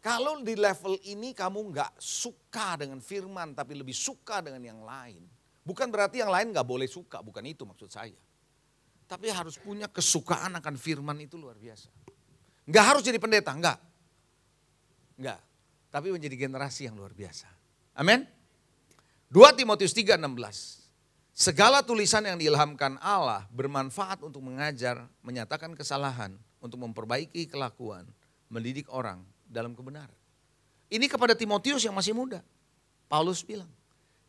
A: Kalau di level ini kamu nggak suka dengan firman tapi lebih suka dengan yang lain. Bukan berarti yang lain nggak boleh suka, bukan itu maksud saya. Tapi harus punya kesukaan akan firman itu luar biasa. Nggak harus jadi pendeta, enggak. Enggak, tapi menjadi generasi yang luar biasa. Amin. 2 Timotius 3:16. Segala tulisan yang diilhamkan Allah bermanfaat untuk mengajar, menyatakan kesalahan, untuk memperbaiki kelakuan, mendidik orang dalam kebenaran. Ini kepada Timotius yang masih muda. Paulus bilang.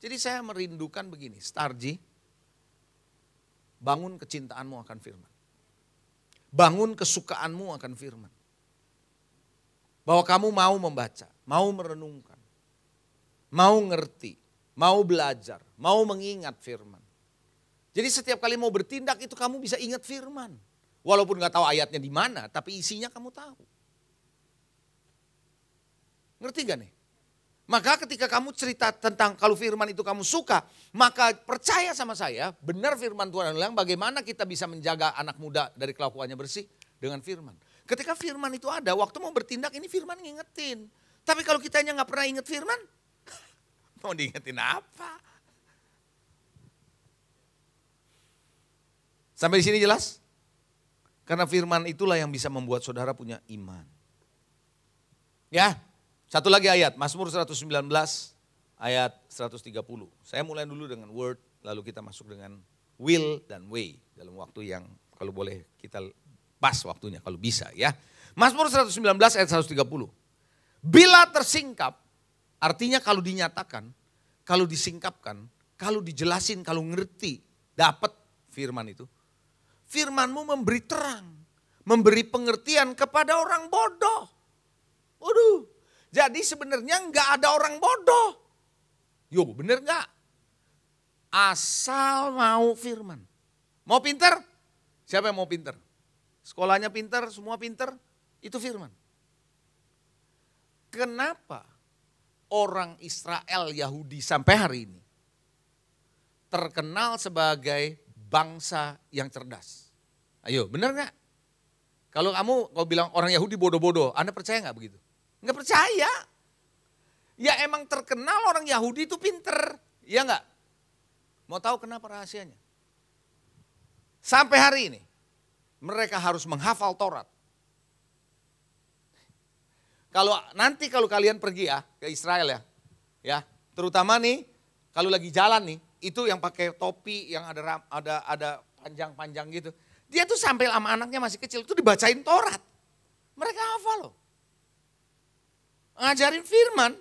A: Jadi saya merindukan begini, Starji, bangun kecintaanmu akan firman. Bangun kesukaanmu akan firman. Bahwa kamu mau membaca, mau merenungkan, mau ngerti, mau belajar, mau mengingat firman. Jadi setiap kali mau bertindak itu kamu bisa ingat firman. Walaupun gak tahu ayatnya di mana, tapi isinya kamu tahu. Ngerti gak nih? Maka ketika kamu cerita tentang kalau firman itu kamu suka, maka percaya sama saya, benar firman Tuhan bilang bagaimana kita bisa menjaga anak muda dari kelakuannya bersih dengan firman. Ketika firman itu ada, waktu mau bertindak ini firman ngingetin. Tapi kalau kitanya gak pernah inget firman, mau diingetin apa? Sampai di sini jelas? Karena firman itulah yang bisa membuat saudara punya iman. Ya, satu lagi ayat, Mazmur 119 ayat 130. Saya mulai dulu dengan word, lalu kita masuk dengan will dan way. Dalam waktu yang kalau boleh kita pas waktunya, kalau bisa ya. Mazmur 119 ayat 130. Bila tersingkap, artinya kalau dinyatakan, kalau disingkapkan, kalau dijelasin, kalau ngerti, dapat firman itu. Firmanmu memberi terang, memberi pengertian kepada orang bodoh. Waduh, jadi sebenarnya enggak ada orang bodoh. Yo bener enggak? Asal mau firman. Mau pinter? Siapa yang mau pinter? Sekolahnya pinter, semua pinter, itu firman. Kenapa orang Israel Yahudi sampai hari ini terkenal sebagai bangsa yang cerdas? Ayo, benar nggak? Kalau kau bilang orang Yahudi bodoh-bodoh, Anda percaya nggak begitu? Nggak percaya. Ya emang terkenal orang Yahudi itu pinter, ya nggak? Mau tahu kenapa rahasianya? Sampai hari ini mereka harus menghafal Taurat. Kalau kalian pergi ya ke Israel ya, terutama nih kalau lagi jalan nih, itu yang pakai topi yang ada panjang-panjang gitu. Dia tuh sampai sama anaknya masih kecil tuh dibacain Taurat. Mereka hafal loh. Ngajarin firman.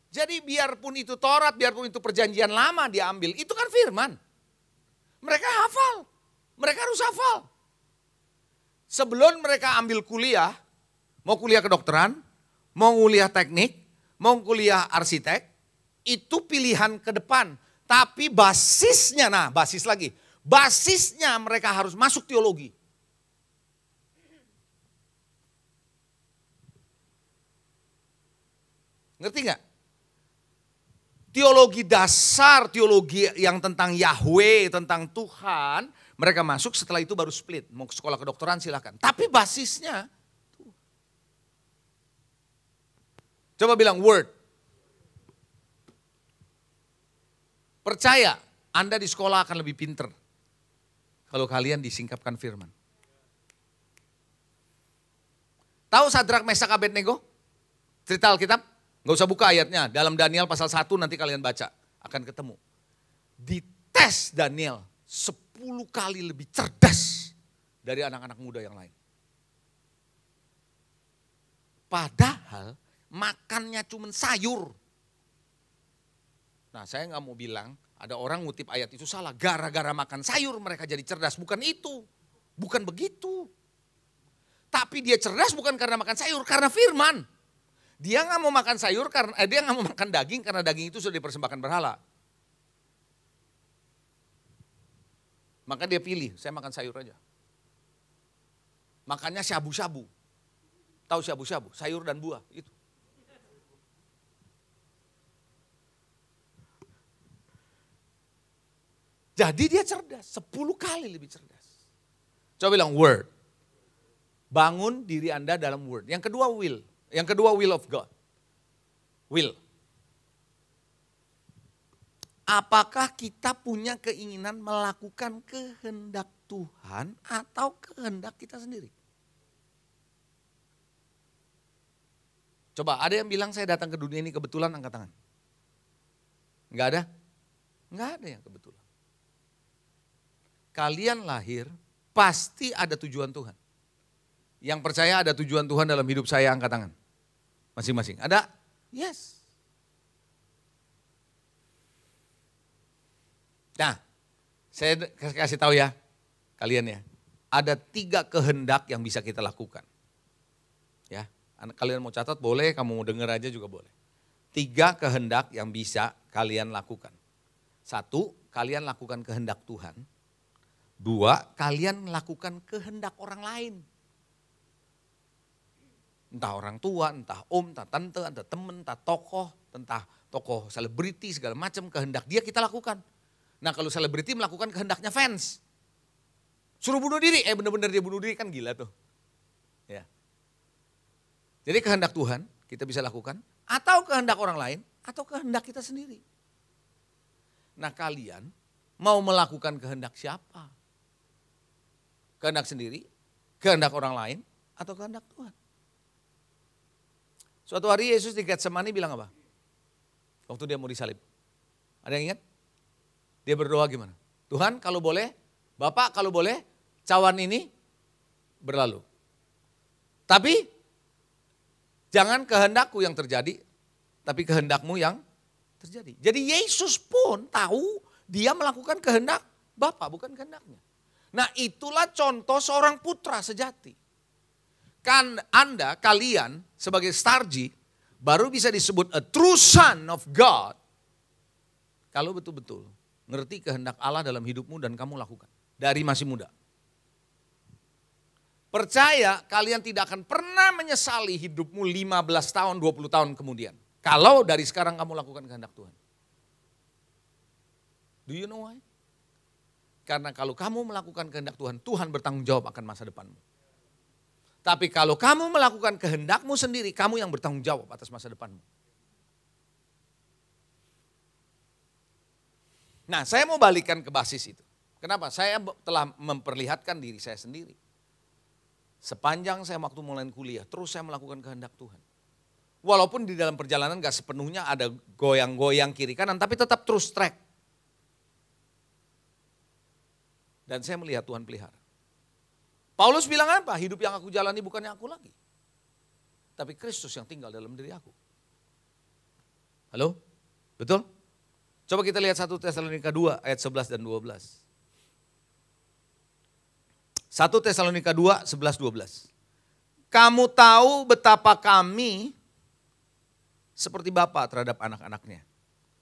A: Jadi biarpun itu Taurat, biarpun itu perjanjian lama diambil, itu kan firman. Mereka hafal, mereka harus hafal. Sebelum mereka ambil kuliah, mau kuliah kedokteran, mau kuliah teknik, mau kuliah arsitek, itu pilihan ke depan. Tapi basisnya, basisnya mereka harus masuk teologi. Ngerti nggak? Teologi dasar, teologi yang tentang Yahweh, tentang Tuhan, mereka masuk, setelah itu baru split. Mau ke sekolah kedokteran silakan. Tapi basisnya, coba bilang word. Percaya, Anda di sekolah akan lebih pinter kalau kalian disingkapkan firman. Tahu Sadrak, Mesak, Abednego? Cerita Alkitab? Gak usah buka ayatnya, dalam Daniel pasal 1 nanti kalian baca, akan ketemu. Dites Daniel 10 kali lebih cerdas dari anak-anak muda yang lain. Padahal makannya cuma sayur. Nah saya gak mau bilang ada orang ngutip ayat itu salah, gara-gara makan sayur mereka jadi cerdas, bukan itu. Bukan begitu. Tapi dia cerdas bukan karena makan sayur, karena firman. Dia nggak mau makan sayur karena dia nggak mau makan daging karena daging itu sudah dipersembahkan berhala. Maka dia pilih, saya makan sayur aja. Makannya syabu-syabu. Tahu syabu-syabu, sayur dan buah itu. Jadi dia cerdas, 10 kali lebih cerdas. Coba bilang word. Bangun diri Anda dalam word. Yang kedua will. Yang kedua will of God. Will. Apakah kita punya keinginan melakukan kehendak Tuhan atau kehendak kita sendiri? Coba ada yang bilang saya datang ke dunia ini kebetulan, angkat tangan. Enggak ada? Enggak ada yang kebetulan. Kalian lahir pasti ada tujuan Tuhan. Yang percaya ada tujuan Tuhan dalam hidup saya, angkat tangan. Masing-masing. Ada? Yes. Nah, saya kasih tahu ya, kalian ya. Ada 3 kehendak yang bisa kita lakukan. Ya, kalian mau catat boleh, kamu mau dengar aja juga boleh. 3 kehendak yang bisa kalian lakukan. 1, kalian lakukan kehendak Tuhan. 2, kalian lakukan kehendak orang lain. Entah orang tua, entah om, entah tante, entah teman, entah tokoh, entah tokoh selebriti, segala macam kehendak dia kita lakukan. Nah kalau selebriti melakukan kehendaknya fans. Suruh bunuh diri, benar-benar dia bunuh diri kan gila tuh. Ya. Jadi kehendak Tuhan kita bisa lakukan, atau kehendak orang lain, atau kehendak kita sendiri. Nah kalian mau melakukan kehendak siapa? Kehendak sendiri, kehendak orang lain, atau kehendak Tuhan? Suatu hari Yesus di Getsemani bilang apa? Waktu dia mau disalib. Ada yang ingat? Dia berdoa gimana? Tuhan kalau boleh, Bapak kalau boleh, cawan ini berlalu. Tapi jangan kehendakku yang terjadi, tapi kehendakmu yang terjadi. Jadi Yesus pun tahu dia melakukan kehendak Bapa, bukan kehendaknya. Nah itulah contoh seorang putra sejati. Kan Anda, kalian sebagai Starji, baru bisa disebut a true son of God. Kalau betul-betul ngerti kehendak Allah dalam hidupmu dan kamu lakukan. Dari masih muda. Percaya kalian tidak akan pernah menyesali hidupmu 15 tahun, 20 tahun kemudian. Kalau dari sekarang kamu lakukan kehendak Tuhan. Do you know why? Karena kalau kamu melakukan kehendak Tuhan, Tuhan bertanggung jawab akan masa depanmu. Tapi kalau kamu melakukan kehendakmu sendiri, kamu yang bertanggung jawab atas masa depanmu. Nah saya mau balikan ke basis itu. Kenapa? Saya telah memperlihatkan diri saya sendiri. Sepanjang saya waktu mulai kuliah, terus saya melakukan kehendak Tuhan. Walaupun di dalam perjalanan gak sepenuhnya ada goyang-goyang kiri kanan, tapi tetap terus track. Dan saya melihat Tuhan pelihara. Paulus bilang apa? Hidup yang aku jalani bukannya aku lagi. Tapi Kristus yang tinggal dalam diri aku. Halo? Betul? Coba kita lihat 1 Tesalonika 2 ayat 11 dan 12. 1 Tesalonika 2, 11, 12. Kamu tahu betapa kami seperti Bapa terhadap anak-anaknya.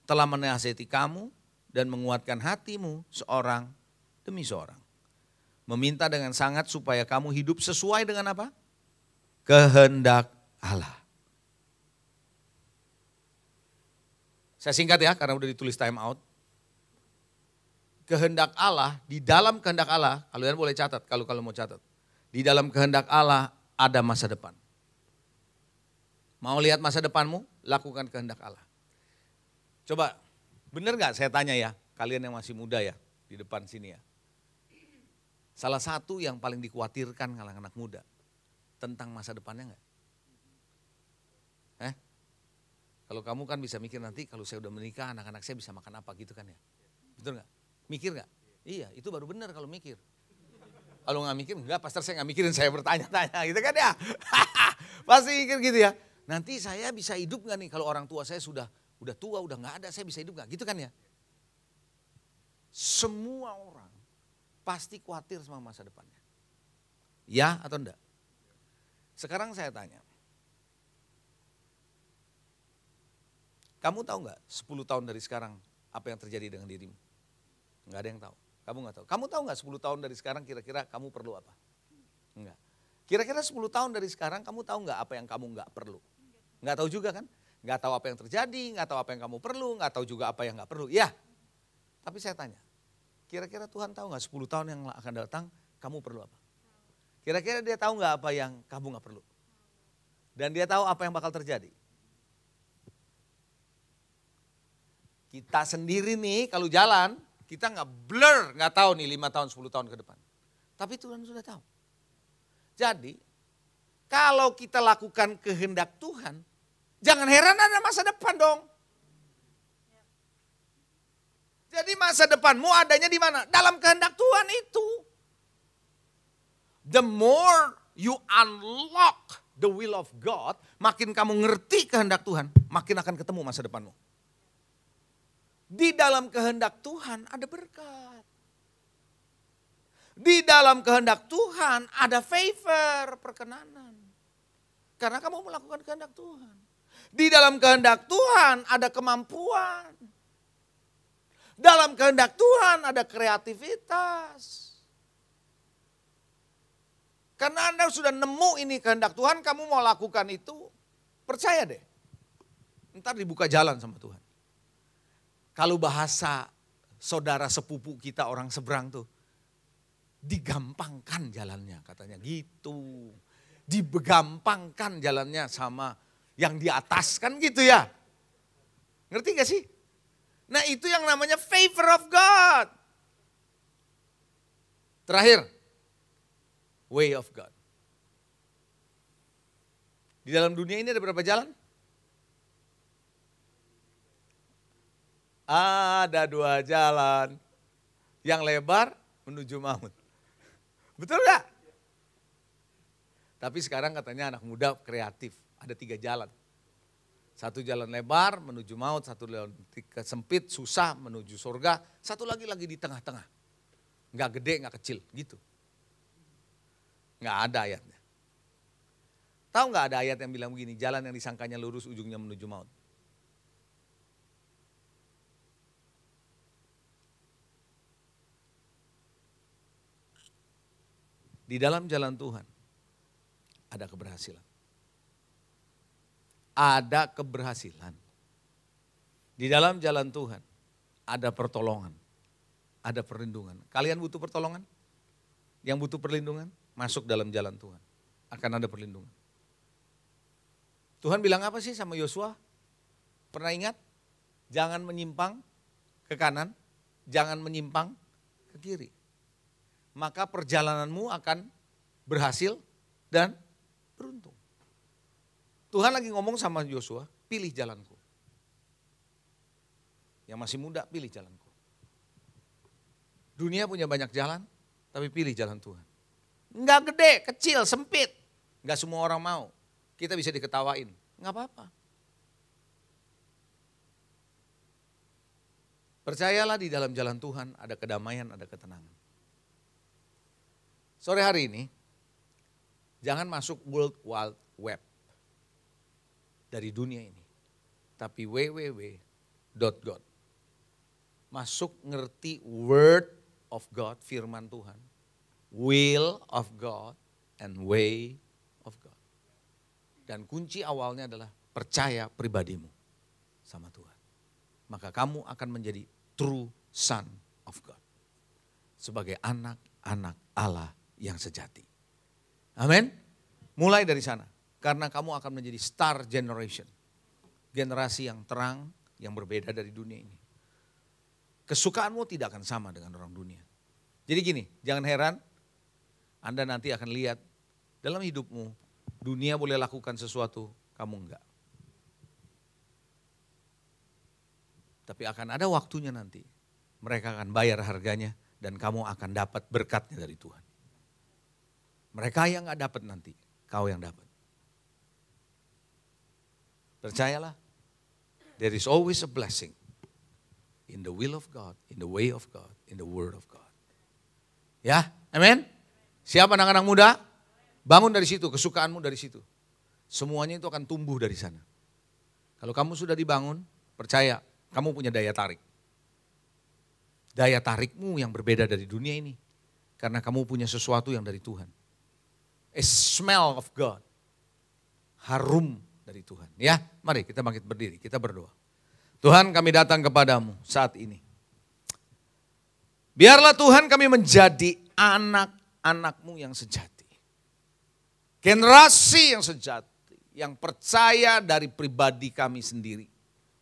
A: Telah menasihati kamu dan menguatkan hatimu seorang demi seorang. Meminta dengan sangat supaya kamu hidup sesuai dengan apa? Kehendak Allah. Saya singkat ya karena udah ditulis time out. Kehendak Allah, di dalam kehendak Allah, kalian boleh catat kalau mau catat. Di dalam kehendak Allah ada masa depan. Mau lihat masa depanmu? Lakukan kehendak Allah. Coba, benar gak saya tanya ya, kalian yang masih muda ya, di depan sini ya. Salah satu yang paling dikhawatirkan kalangan anak muda, tentang masa depannya gak? Kalau kamu kan bisa mikir nanti kalau saya udah menikah anak-anak saya bisa makan apa gitu kan ya. Betul gak? Mikir gak? Iya itu baru benar kalau mikir. Kalau gak mikir enggak, pastor saya gak mikirin, saya bertanya-tanya gitu kan ya. Pasti mikir gitu ya. Nanti saya bisa hidup gak nih kalau orang tua saya sudah tua, udah gak ada, saya bisa hidup gak? Gitu kan ya. Semua orang pasti khawatir sama masa depannya. Ya atau enggak? Sekarang saya tanya. Kamu tahu nggak 10 tahun dari sekarang apa yang terjadi dengan dirimu? Nggak ada yang tahu. Kamu nggak tahu. Kamu tahu nggak 10 tahun dari sekarang kira-kira kamu perlu apa? Enggak. Kira-kira 10 tahun dari sekarang kamu tahu nggak apa yang kamu nggak perlu? Nggak tahu juga kan? Nggak tahu apa yang terjadi, nggak tahu apa yang kamu perlu, nggak tahu juga apa yang nggak perlu. Ya, tapi saya tanya, kira-kira Tuhan tahu nggak 10 tahun yang akan datang kamu perlu apa? Kira-kira dia tahu nggak apa yang kamu nggak perlu? Dan dia tahu apa yang bakal terjadi. Kita sendiri nih kalau jalan, kita nggak blur, nggak tahu nih 5 tahun, 10 tahun ke depan. Tapi Tuhan sudah tahu. Jadi, kalau kita lakukan kehendak Tuhan, jangan heran ada masa depan dong. Jadi masa depanmu adanya di mana? Dalam kehendak Tuhan itu. The more you unlock the will of God, makin kamu ngerti kehendak Tuhan, makin akan ketemu masa depanmu. Di dalam kehendak Tuhan ada berkat. Di dalam kehendak Tuhan ada favor, perkenanan. Karena kamu melakukan kehendak Tuhan. Di dalam kehendak Tuhan ada kemampuan. Dalam kehendak Tuhan ada kreativitas. Karena Anda sudah nemu ini kehendak Tuhan, kamu mau lakukan itu, percaya deh. Ntar dibuka jalan sama Tuhan. Kalau bahasa saudara sepupu kita orang seberang tuh, digampangkan jalannya katanya gitu. Digampangkan jalannya sama yang di atas kan gitu ya. Ngerti gak sih? Nah itu yang namanya favor of God. Terakhir, way of God. Di dalam dunia ini ada berapa jalan? Ada 2 jalan. Yang lebar menuju maut. Betul gak? Tapi sekarang katanya anak muda kreatif. Ada 3 jalan. 1 jalan lebar menuju maut, 1 jalan sempit, susah menuju surga. 1 lagi di tengah-tengah. Nggak gede, nggak kecil gitu. Nggak ada ayatnya. Tahu nggak ada ayat yang bilang begini, jalan yang disangkanya lurus ujungnya menuju maut. Di dalam jalan Tuhan ada keberhasilan. Ada keberhasilan. Di dalam jalan Tuhan ada pertolongan, ada perlindungan. Kalian butuh pertolongan? Yang butuh perlindungan, masuk dalam jalan Tuhan. Akan ada perlindungan. Tuhan bilang apa sih sama Yosua? Pernah ingat? Jangan menyimpang ke kanan, jangan menyimpang ke kiri. Maka perjalananmu akan berhasil dan beruntung. Tuhan lagi ngomong sama Yosua, pilih jalanku. Yang masih muda, pilih jalanku. Dunia punya banyak jalan, tapi pilih jalan Tuhan. Enggak gede, kecil, sempit. Enggak semua orang mau. Kita bisa diketawain, enggak apa-apa. Percayalah di dalam jalan Tuhan ada kedamaian, ada ketenangan. Sore hari ini, jangan masuk World Wide Web dari dunia ini. Tapi www.god. Masuk ngerti word of God, firman Tuhan. Will of God and way of God. Dan kunci awalnya adalah percaya pribadimu sama Tuhan. Maka kamu akan menjadi true son of God. Sebagai anak-anak Allah yang sejati. Amin. Mulai dari sana. Karena kamu akan menjadi star generation. Generasi yang terang, yang berbeda dari dunia ini. Kesukaanmu tidak akan sama dengan orang dunia. Jadi gini, jangan heran Anda nanti akan lihat dalam hidupmu, dunia boleh lakukan sesuatu, kamu enggak. Tapi akan ada waktunya nanti, mereka akan bayar harganya dan kamu akan dapat berkatnya dari Tuhan. Mereka yang enggak dapat nanti, kau yang dapat. Percayalah, there is always a blessing in the will of God, in the way of God, in the word of God. Ya, amin. Siap anak-anak muda? Bangun dari situ, kesukaanmu dari situ. Semuanya itu akan tumbuh dari sana. Kalau kamu sudah dibangun, percaya, kamu punya daya tarik. Daya tarikmu yang berbeda dari dunia ini. Karena kamu punya sesuatu yang dari Tuhan. A smell of God. Harum dari Tuhan. Ya, mari kita bangkit berdiri, kita berdoa. Tuhan, kami datang kepadamu saat ini. Biarlah Tuhan kami menjadi anak-anak-Mu yang sejati. Generasi yang sejati, yang percaya dari pribadi kami sendiri.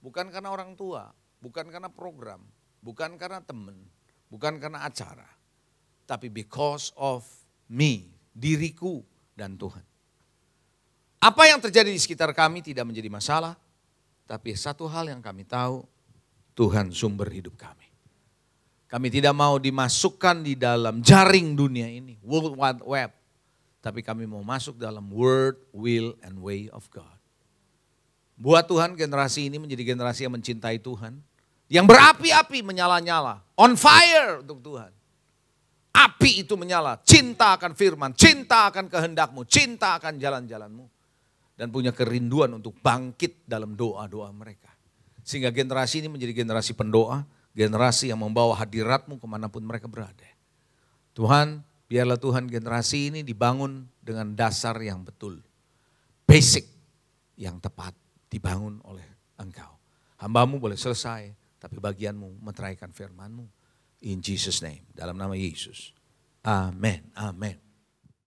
A: Bukan karena orang tua, bukan karena program, bukan karena teman, bukan karena acara. Tapi because of me, diriku dan Tuhan. Apa yang terjadi di sekitar kami tidak menjadi masalah. Tapi satu hal yang kami tahu, Tuhan sumber hidup kami. Kami tidak mau dimasukkan di dalam jaring dunia ini, World Wide Web. Tapi kami mau masuk dalam word, will, and way of God. Buat Tuhan generasi ini menjadi generasi yang mencintai Tuhan. Yang berapi-api menyala-nyala, on fire untuk Tuhan. Api itu menyala, cinta akan firman, cinta akan kehendakmu, cinta akan jalan-jalanmu. Dan punya kerinduan untuk bangkit dalam doa-doa mereka. Sehingga generasi ini menjadi generasi pendoa, generasi yang membawa hadiratmu kemanapun mereka berada. Tuhan, biarlah Tuhan generasi ini dibangun dengan dasar yang betul. Basic yang tepat dibangun oleh Engkau. Hambamu boleh selesai, tapi bagianmu meteraikan firman-Mu. In Jesus' name, dalam nama Yesus. Amen, amen.